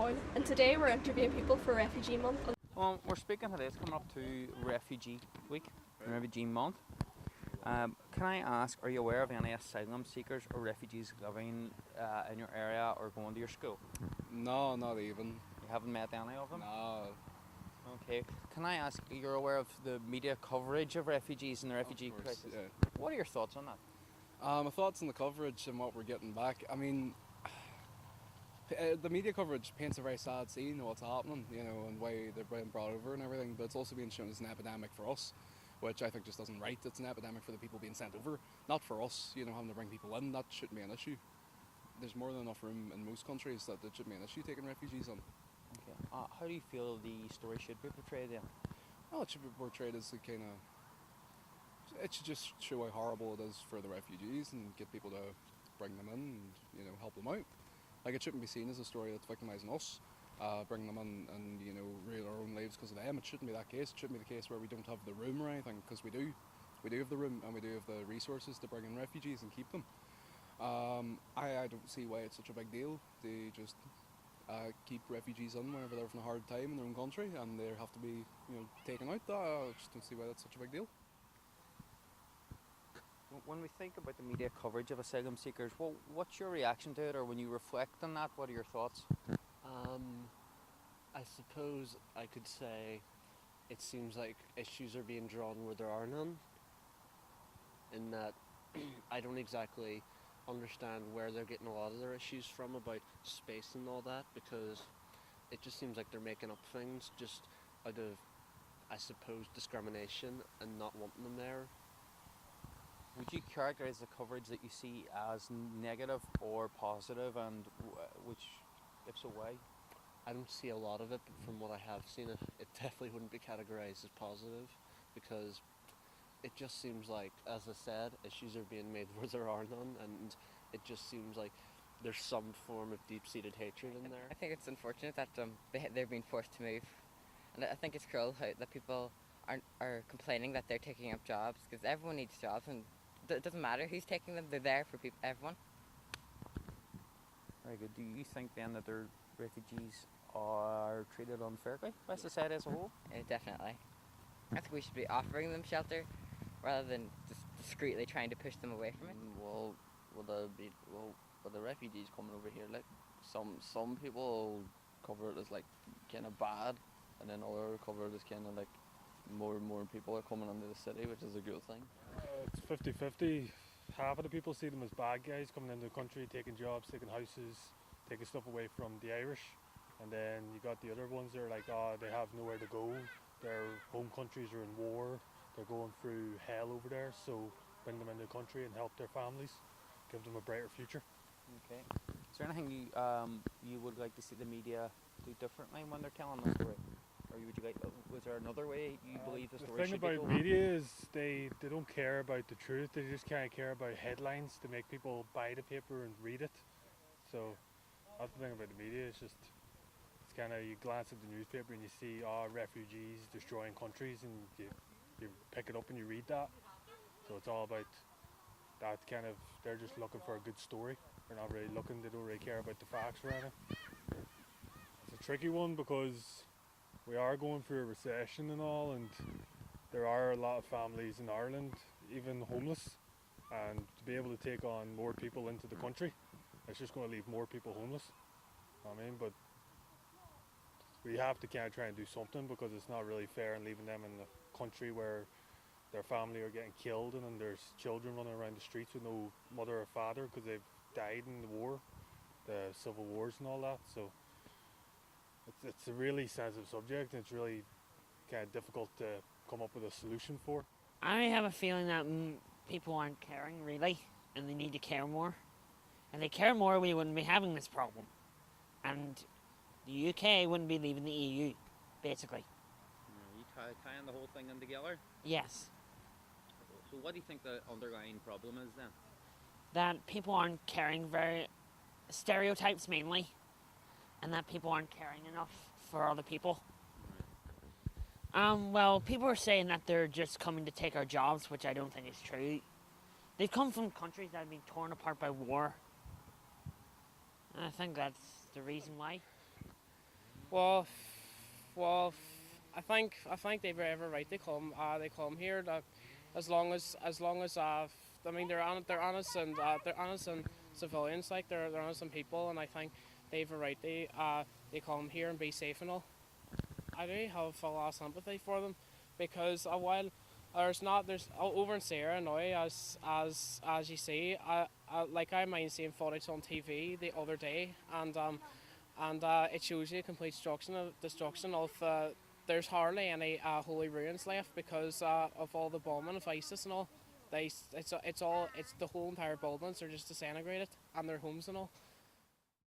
town, and today we're interviewing people for Refugee Month. Well, we're speaking today, it's coming up to Refugee Week, Refugee Month. Can I ask, are you aware of any asylum seekers or refugees living in your area or going to your school? No, not even. You haven't met any of them? No. Okay. Can I ask, you're aware of the media coverage of refugees and the refugee crisis? Yeah. What are your thoughts on that? My thoughts on the coverage and what we're getting back. I mean, the media coverage paints a very sad scene of what's happening, and why they're being brought over and everything, but it's also being shown as an epidemic for us, which I think just doesn't right. It's an epidemic for the people being sent over, not for us, having to bring people in. That shouldn't be an issue. There's more than enough room in most countries that it shouldn't be an issue taking refugees on. Okay. How do you feel the story should be portrayed then? Well, it should be portrayed as it should just show how horrible it is for the refugees and get people to bring them in and, help them out. Like, it shouldn't be seen as a story that's victimising us, bringing them in and, ruin our own lives because of them. It shouldn't be that case. It shouldn't be the case where we don't have the room or anything, because we do. We do have the room and we do have the resources to bring in refugees and keep them. I don't see why it's such a big deal. They just keep refugees in whenever they're having a hard time in their own country and they have to be, taken out. I just don't see why that's such a big deal. When we think about the media coverage of asylum seekers, what's your reaction to it, or when you reflect on that, what are your thoughts? I suppose I could say it seems like issues are being drawn where there are none, in that I don't exactly understand where they're getting a lot of their issues from about space and all that, because it just seems like they're making up things just out of, I suppose, discrimination and not wanting them there. Would you characterise the coverage that you see as negative or positive, and which, if so, why? I don't see a lot of it, but from what I have seen, it definitely wouldn't be categorised as positive, because it just seems like, as I said, issues are being made where there are none, and it just seems like there's some form of deep-seated hatred in there. I think it's unfortunate that they're being forced to move, and I think it's cruel that people are complaining that they're taking up jobs, because everyone needs jobs, and it doesn't matter who's taking them, they're there for everyone. Very good. Do you think then that the refugees are treated unfairly by society as a whole? Definitely. I think we should be offering them shelter rather than just discreetly trying to push them away from it. Well, the refugees coming over here, like some people cover it as like kind of bad, and then others cover it as kind of like more and more people are coming into the city, which is a good thing. It's 50-50. Half of the people see them as bad guys coming into the country, taking jobs, taking houses, taking stuff away from the Irish. And then you got the other ones that are like, they have nowhere to go. Their home countries are in war. They're going through hell over there. So bring them into the country and help their families, give them a brighter future. Okay. Is there anything you would like to see the media do differently when they're telling the story? Or was there another way you believe the story should be told? The thing about media is they don't care about the truth. They just kind of care about headlines to make people buy the paper and read it. So that's the thing about the media. It's kind of, you glance at the newspaper and you see refugees destroying countries, and you pick it up and you read that. So it's all about that kind of, they're just looking for a good story. They're not really looking, they don't really care about the facts or anything. It's a tricky one because we are going through a recession and all, and there are a lot of families in Ireland, even homeless, and to be able to take on more people into the country, it's just going to leave more people homeless. But we have to kind of try and do something, because it's not really fair in leaving them in a country where their family are getting killed, and then there's children running around the streets with no mother or father because they've died in the war, the civil wars and all that. So it's a really sensitive subject, and it's really kind of difficult to come up with a solution for. I have a feeling that people aren't caring really, and they need to care more. If they care more, we wouldn't be having this problem, and the UK wouldn't be leaving the EU, basically. You tying the whole thing in together? Yes. So what do you think the underlying problem is then? That people aren't caring, stereotypes mainly, and that people aren't caring enough for other people. Well, people are saying that they're just coming to take our jobs, which I don't think is true. They've come from countries that have been torn apart by war. And I think that's the reason why. Well, I think they've every right to come. They come here. That as long as I mean they're innocent civilians, like they're innocent people, and I think they've a right to they come here and be safe and all. I do have a lot of sympathy for them, because while there's over in Sarah now, as you see, I mind seeing footage on TV the other day, and it shows you complete destruction of there's hardly any holy ruins left because of all the bombing of ISIS and all. It's the whole entire buildings are just disintegrated, and their homes and all.